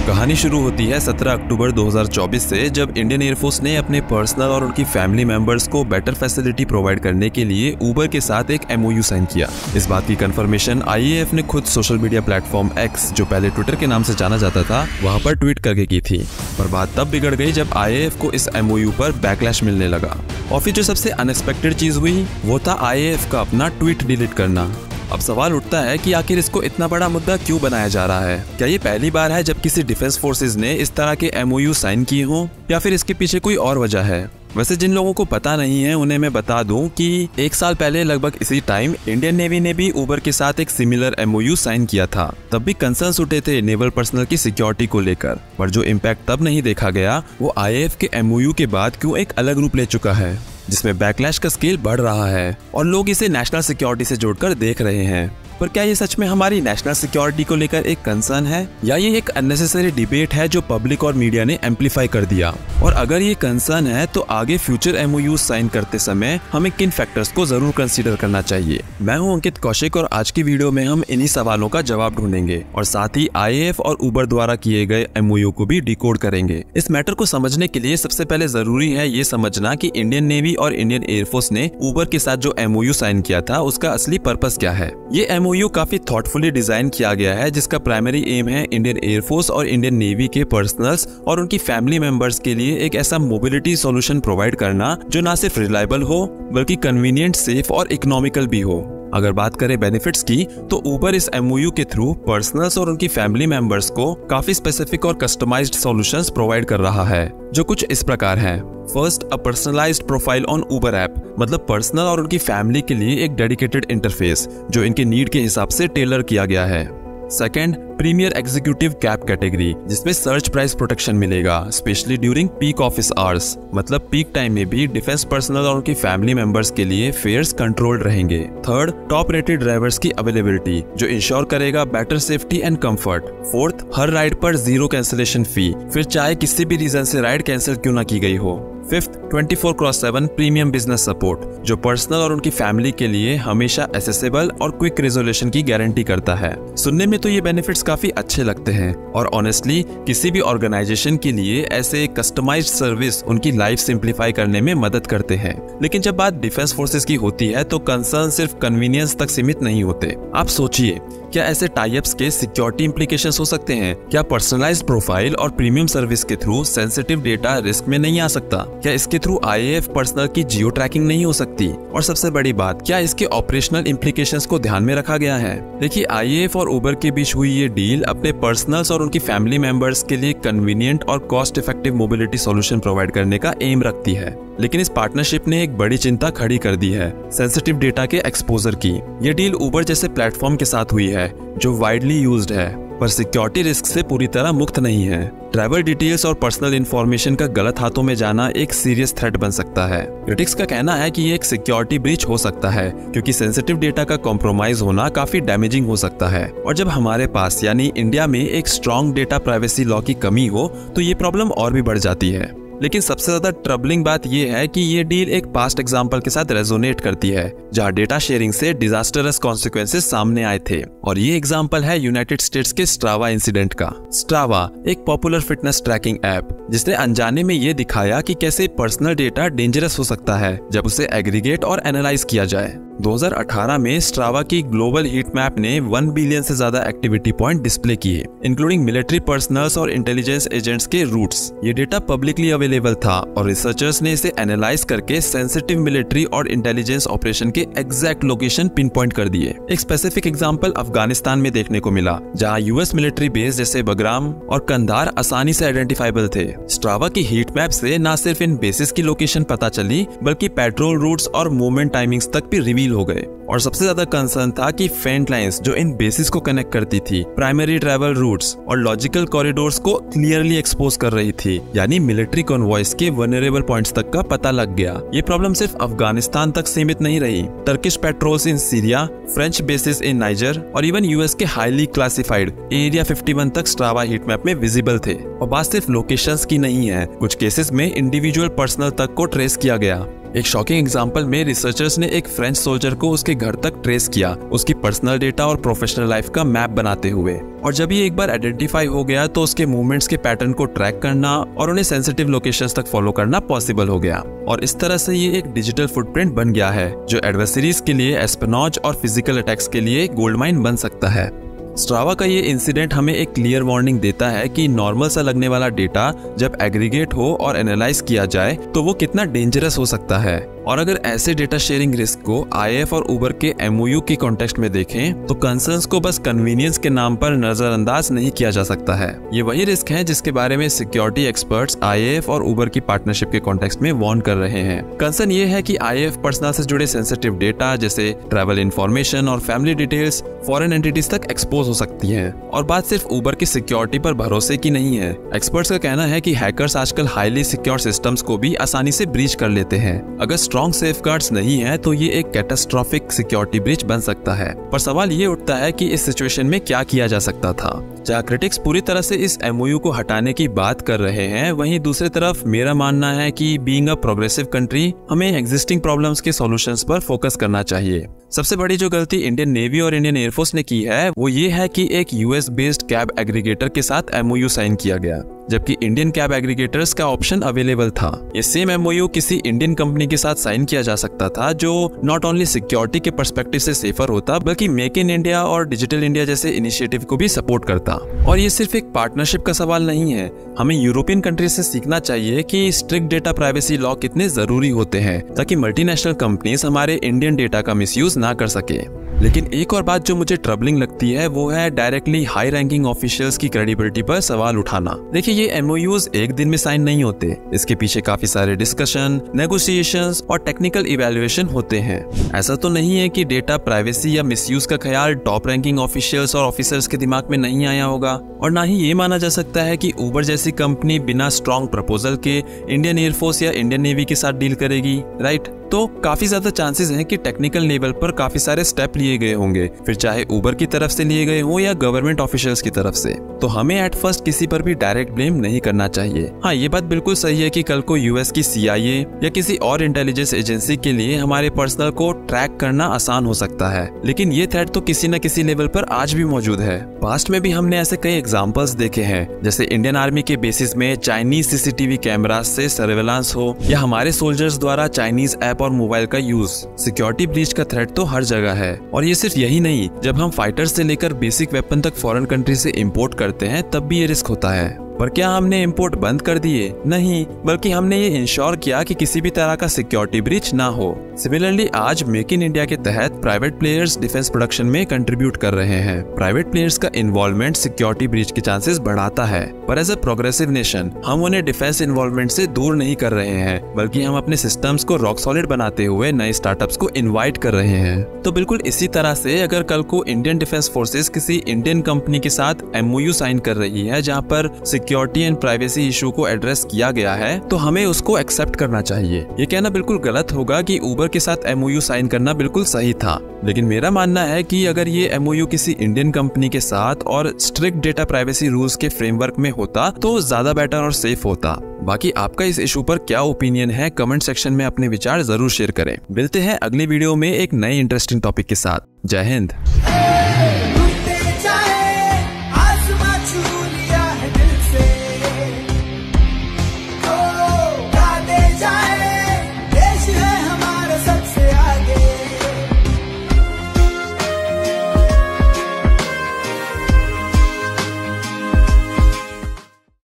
कहानी शुरू होती है 17 अक्टूबर 2024 से, जब इंडियन एयरफोर्स ने अपने पर्सनल और उनकी फैमिली मेंबर्स को बेटर फैसिलिटी प्रोवाइड करने के लिए उबर के साथ एक MOU साइन किया। इस बात की कंफर्मेशन IAF ने खुद सोशल मीडिया प्लेटफॉर्म X, जो पहले ट्विटर के नाम से जाना जाता था, वहां पर ट्वीट करके की थी। पर बात तब बिगड़ गई जब IAF को इस MOU पर बैकलैश मिलने लगा। और फिर जो सबसे अनएक्सपेक्टेड चीज हुई वो था IAF का अपना ट्वीट डिलीट करना। अब सवाल उठता है कि आखिर इसको इतना बड़ा मुद्दा क्यों बनाया जा रहा है? क्या ये पहली बार है जब किसी डिफेंस फोर्सेज ने इस तरह के MOU साइन किए हों, या फिर इसके पीछे कोई और वजह है? वैसे जिन लोगों को पता नहीं है उन्हें मैं बता दूं कि 1 साल पहले लगभग इसी टाइम इंडियन नेवी ने भी उबर के साथ एक सिमिलर MOU साइन किया था। तब भी कंसर्न्स उठे थे नेवल पर्सनल की सिक्योरिटी को लेकर, पर जो इम्पैक्ट तब नहीं देखा गया वो IAF के MOU के बाद क्यों एक अलग रूप ले चुका है, जिसमें बैकलैश का स्केल बढ़ रहा है और लोग इसे नेशनल सिक्योरिटी से जोड़कर देख रहे हैं। पर क्या ये सच में हमारी नेशनल सिक्योरिटी को लेकर एक कंसर्न है, या ये एक अननेसेसरी डिबेट है जो पब्लिक और मीडिया ने एम्पलीफाई कर दिया? और अगर ये कंसर्न है तो आगे फ्यूचर MOU साइन करते समय हमें किन फैक्टर्स को जरूर कंसीडर करना चाहिए? मैं हूं अंकित कौशिक और आज की वीडियो में हम इन्हीं सवालों का जवाब ढूंढेंगे और साथ ही IAF और उबर द्वारा किए गए MOU को भी डिकोड करेंगे। इस मैटर को समझने के लिए सबसे पहले जरूरी है ये समझना कि इंडियन नेवी और इंडियन एयरफोर्स ने उबर के साथ जो MOU साइन किया था उसका असली पर्पस क्या है। ये MOU काफी थॉटफुली डिजाइन किया गया है, जिसका प्राइमरी एम है इंडियन एयरफोर्स और इंडियन नेवी के पर्सनल्स और उनकी फैमिली मेंबर्स के लिए एक ऐसा मोबिलिटी सॉल्यूशन प्रोवाइड करना जो ना सिर्फ रिलायबल हो बल्कि कन्वीनियंट, सेफ और इकोनॉमिकल भी हो। अगर बात करें बेनिफिट्स की तो उबर इस MOU के थ्रू पर्सनल्स और उनकी फैमिली मेंबर्स को काफी स्पेसिफिक और कस्टमाइज्ड सॉल्यूशंस प्रोवाइड कर रहा है, जो कुछ इस प्रकार हैं। First, a personalised profile on Uber app, मतलब पर्सनल और उनकी फैमिली के लिए एक डेडिकेटेड इंटरफेस जो इनके नीड के हिसाब से टेलर किया गया है। Second, premier executive cab category, जिसमें सर्च प्राइस प्रोटेक्शन मिलेगा specially during peak office hours, मतलब पीक टाइम में भी डिफेंस पर्सनल और उनकी फैमिली मेंबर्स के लिए फेयर्स कंट्रोल्ड रहेंगे। थर्ड, टॉप रेटेड ड्राइवर्स की अवेलेबिलिटी जो इंश्योर करेगा better safety and comfort. Fourth, her ride पर 0 कैंसिलेशन फी, फिर चाहे किसी भी रीजन से राइड कैंसिल क्यों ना की गई हो। फिफ्थ, 24/7 प्रीमियम बिजनेस सपोर्ट जो पर्सनल और उनकी फैमिली के लिए हमेशा एसेसिबल और क्विक रेजोल्यूशन की गारंटी करता है। सुनने में तो ये बेनिफिट्स काफी अच्छे लगते हैं और ऑनेस्टली किसी भी ऑर्गेनाइजेशन के लिए ऐसे कस्टमाइज्ड सर्विस उनकी लाइफ सिंप्लीफाई करने में मदद करते हैं। लेकिन जब बात डिफेंस फोर्सेस की होती है तो कंसर्न सिर्फ कन्वीनियंस तक सीमित नहीं होते। आप सोचिए, क्या ऐसे टाइप्स के सिक्योरिटी इंप्लीकेशंस हो सकते हैं? क्या पर्सनलाइज्ड प्रोफाइल और प्रीमियम सर्विस के थ्रू सेंसिटिव डेटा रिस्क में नहीं आ सकता? क्या इसके थ्रू IAF पर्सनल की जियो ट्रैकिंग नहीं हो सकती? और सबसे बड़ी बात, क्या इसके ऑपरेशनल इंप्लीकेशंस को ध्यान में रखा गया है? देखिए, IAF और उबर के बीच हुई ये डील अपने पर्सनल्स और उनकी फैमिली मेंबर्स के लिए कन्वीनियंट और cost effective mobility solution provide करने का एम रखती है। लेकिन इस पार्टनरशिप ने एक बड़ी चिंता खड़ी कर दी है, सेंसिटिव डेटा के एक्सपोजर की। ये डील उबर जैसे प्लेटफॉर्म के साथ हुई है जो वाइडली यूज्ड है, पर सिक्योरिटी रिस्क से पूरी तरह मुक्त नहीं है। ड्राइवर डिटेल्स और पर्सनल इंफॉर्मेशन का गलत हाथों में जाना एक सीरियस थ्रेट बन सकता है। क्रिटिक्स का कहना है कि ये एक सिक्योरिटी ब्रीच हो सकता है क्योंकि सेंसिटिव डेटा का कॉम्प्रोमाइज होना काफी डैमेजिंग हो सकता है। और जब हमारे पास यानी इंडिया में एक स्ट्रॉन्ग डेटा प्राइवेसी लॉ की कमी हो तो ये प्रॉब्लम और भी बढ़ जाती है। लेकिन सबसे ज्यादा ट्रबलिंग बात यह है कि ये डील एक पास्ट एग्जांपल के साथ रेजोनेट करती है जहां डेटा शेयरिंग से डिजास्टरस कॉन्सिक्वेंसेस सामने आए थे, और ये एग्जांपल है यूनाइटेड स्टेट्स के स्ट्रावा इंसिडेंट का। स्ट्रावा एक पॉपुलर फिटनेस ट्रैकिंग ऐप जिसने अनजाने में ये दिखाया कि कैसे पर्सनल डेटा डेंजरस हो सकता है जब उसे एग्रीगेट और एनालाइज किया जाए। 2018 में स्ट्रावा की ग्लोबल हीट मैप ने 1 बिलियन से ज्यादा एक्टिविटी पॉइंट डिस्प्ले किए, इंक्लूडिंग मिलिट्री पर्सनल्स और इंटेलिजेंस एजेंट्स के रूट्स। ये डेटा पब्लिकली अवेलेबल था और रिसर्चर्स ने इसे एनालाइज करके सेंसिटिव मिलिट्री और इंटेलिजेंस ऑपरेशन के एग्जैक्ट लोकेशन पिन पॉइंट कर दिए। एक स्पेसिफिक एग्जांपल अफगानिस्तान में देखने को मिला जहां US मिलिट्री बेस जैसे बगराम और कंधार आसानी से आइडेंटिफाइबल थे। स्ट्रावा की हीट मैप से न सिर्फ इन बेसिस की लोकेशन पता चली बल्कि पेट्रोल रूट्स और मूवमेंट टाइमिंग्स तक भी रिवील हो गए। और सबसे ज्यादा कंसर्न था कि फेंट लाइंस जो इन बेसिस को कनेक्ट करती थी, प्राइमरी ट्रैवल रूट्स और लॉजिकल कॉरिडोर्स को क्लियरली एक्सपोज कर रही थी, यानी मिलिट्री कॉन्वॉयज के वनरेबल पॉइंट्स तक का पता लग गया। ये प्रॉब्लम सिर्फ अफगानिस्तान तक सीमित नहीं रही। Turkish patrols in Syria, French basis in niger और इवन US के हाईली क्लासिफाइड एरिया 51 तक स्ट्रावा हीट मैप में विजिबल थे। और बात सिर्फ लोकेशंस की नहीं है, कुछ केसेस में इंडिविजुअल पर्सनल तक को ट्रेस किया गया। एक शॉकिंग एग्जांपल में रिसर्चर्स ने एक फ्रेंच सोल्जर को उसके घर तक ट्रेस किया, उसकी पर्सनल डेटा और प्रोफेशनल लाइफ का मैप बनाते हुए। और जब ये एक बार आइडेंटिफाई हो गया तो उसके मूवमेंट्स के पैटर्न को ट्रैक करना और उन्हें सेंसिटिव लोकेशंस तक फॉलो करना पॉसिबल हो गया। और इस तरह से ये एक डिजिटल फुटप्रिंट बन गया है जो एडवर्सरीज के लिए एस्पेनॉज और फिजिकल अटैक्स के लिए गोल्ड माइन बन सकता है। स्ट्रावा का ये इंसिडेंट हमें एक क्लियर वार्निंग देता है कि नॉर्मल सा लगने वाला डेटा जब एग्रीगेट हो और एनालाइज किया जाए तो वो कितना डेंजरस हो सकता है। और अगर ऐसे डेटा शेयरिंग रिस्क को IAF और उबर के MOU की कॉन्टेक्स्ट में देखें तो कंसर्न्स को बस कन्वीनियंस के नाम पर नजरअंदाज नहीं किया जा सकता है। ये वही रिस्क है जिसके बारे में सिक्योरिटी एक्सपर्ट्स IAF और उबर की पार्टनरशिप के कॉन्टेक्स्ट में वार्न कर रहे हैं। कंसर्न ये है कि IAF पर्सनल से जुड़े सेंसिटिव डेटा जैसे ट्रैवल इंफॉर्मेशन और फैमिली डिटेल्स फॉरेन एंटिटीज तक एक्सपोज हो सकती हैं। और बात सिर्फ उबर की सिक्योरिटी पर भरोसे की नहीं है। एक्सपर्ट्स का कहना है कि हैकर्स आजकल हाईली सिक्योर सिस्टम्स को भी आसानी से ब्रीच कर लेते हैं। अगर स्ट्रॉन्ग सेफगार्ड्स नहीं है तो ये एक कैटास्ट्रॉफिक सिक्योरिटी ब्रीच बन सकता है। पर सवाल ये उठता है कि इस सिचुएशन में क्या किया जा सकता था। जहाँ क्रिटिक्स पूरी तरह से इस MOU को हटाने की बात कर रहे हैं, वहीं दूसरी तरफ मेरा मानना है कि बीइंग अ प्रोग्रेसिव कंट्री हमें एग्जिस्टिंग प्रॉब्लम्स के सॉल्यूशंस पर फोकस करना चाहिए। सबसे बड़ी जो गलती इंडियन नेवी और इंडियन एयरफोर्स ने की है वो ये है कि एक US बेस्ड कैब एग्रीगेटर के साथ MOU साइन किया गया, जबकि इंडियन कैब एग्रीगेटर्स का ऑप्शन अवेलेबल था। ये सेम MOU किसी इंडियन कंपनी के साथ साइन किया जा सकता था जो नॉट ओनली सिक्योरिटी के पर्सपेक्टिव से सेफर होता बल्कि मेक इन इंडिया और डिजिटल इंडिया जैसे इनिशिएटिव को भी सपोर्ट करता। और ये सिर्फ एक पार्टनरशिप का सवाल नहीं है, हमें यूरोपियन कंट्रीज से सीखना चाहिए कि स्ट्रिक्ट डेटा प्राइवेसी लॉ कितने जरूरी होते हैं ताकि मल्टीनेशनल कंपनीज हमारे इंडियन डेटा का मिसयूज ना कर सके। लेकिन एक और बात जो मुझे ट्रबलिंग लगती है वो है डायरेक्टली हाई रैंकिंग ऑफिशियल्स की क्रेडिबिलिटी पर सवाल उठाना। देखिए ये MOUs एक दिन में साइन नहीं होते, इसके पीछे काफी सारे डिस्कशन, नेगोशिएशंस और टेक्निकल इवैल्यूएशन होते हैं। ऐसा तो नहीं है कि डेटा प्राइवेसी या मिसयूज का ख्याल टॉप रैंकिंग ऑफिशियल्स और ऑफिसर्स के दिमाग में नहीं आया होगा। और ना ही ये माना जा सकता है कि उबर जैसी कंपनी बिना स्ट्रॉन्ग प्रपोजल के इंडियन एयरफोर्स या इंडियन नेवी के साथ डील करेगी, राइट? तो काफी ज्यादा चांसेस हैं कि टेक्निकल लेवल पर काफी सारे स्टेप लिए गए होंगे, फिर चाहे उबर की तरफ से लिए गए हों या गवर्नमेंट ऑफिशियल्स की तरफ से। तो हमें एट फर्स्ट किसी पर भी डायरेक्ट ब्लेम नहीं करना चाहिए। हाँ, ये बात बिल्कुल सही है कि कल को US की CIA या किसी और इंटेलिजेंस एजेंसी के लिए हमारे पर्सनल को ट्रैक करना आसान हो सकता है, लेकिन ये थ्रेट तो किसी न किसी लेवल पर आज भी मौजूद है। पास्ट में भी हमने ऐसे कई एग्जाम्पल्स देखे हैं, जैसे इंडियन आर्मी के बेसिस में चाइनीज CCTV कैमरास से सर्वेलेंस हो या हमारे सोल्जर्स द्वारा चाइनीज ऐप और मोबाइल का यूज। सिक्योरिटी ब्रीच का थ्रेट तो हर जगह है। और ये सिर्फ यही नहीं, जब हम फाइटर्स से लेकर बेसिक वेपन तक फॉरेन कंट्री से इंपोर्ट करते हैं तब भी ये रिस्क होता है। पर क्या हमने इंपोर्ट बंद कर दिए? नहीं, बल्कि हमने ये इंश्योर किया कि किसी भी तरह का सिक्योरिटी ब्रीच ना हो। सिमिलरली आज मेक इन इंडिया के तहत प्राइवेट प्लेयर्स डिफेंस प्रोडक्शन में कंट्रीब्यूट कर रहे हैं। प्राइवेट प्लेयर्स का इन्वॉल्वमेंट सिक्योरिटी ब्रीच के चांसेस बढ़ाता है, पर एज अ प्रोग्रेसिव नेशन हम उन्हें डिफेंस इन्वॉल्वमेंट से दूर नहीं कर रहे हैं, बल्कि हम अपने सिस्टम्स को रॉक सॉलिड बनाते हुए नए स्टार्टअप्स को इन्वाइट कर रहे हैं। तो बिल्कुल इसी तरह से अगर कल को इंडियन डिफेंस फोर्सेस किसी इंडियन कंपनी के साथ MOU साइन कर रही है जहाँ पर सिक्योरिटी एंड प्राइवेसी इशू को एड्रेस किया गया है, तो हमें उसको एक्सेप्ट करना चाहिए। ये कहना बिल्कुल गलत होगा कि उबर के साथ MOU साइन करना बिल्कुल सही था, लेकिन मेरा मानना है कि अगर ये MOU किसी इंडियन कंपनी के साथ और स्ट्रिक्ट डेटा प्राइवेसी रूल्स के फ्रेमवर्क में होता तो ज्यादा बेटर और सेफ होता। बाकी आपका इस इशू पर क्या ओपिनियन है, कमेंट सेक्शन में अपने विचार जरूर शेयर करें। मिलते हैं अगली वीडियो में एक नए इंटरेस्टिंग टॉपिक के साथ। जय हिंद।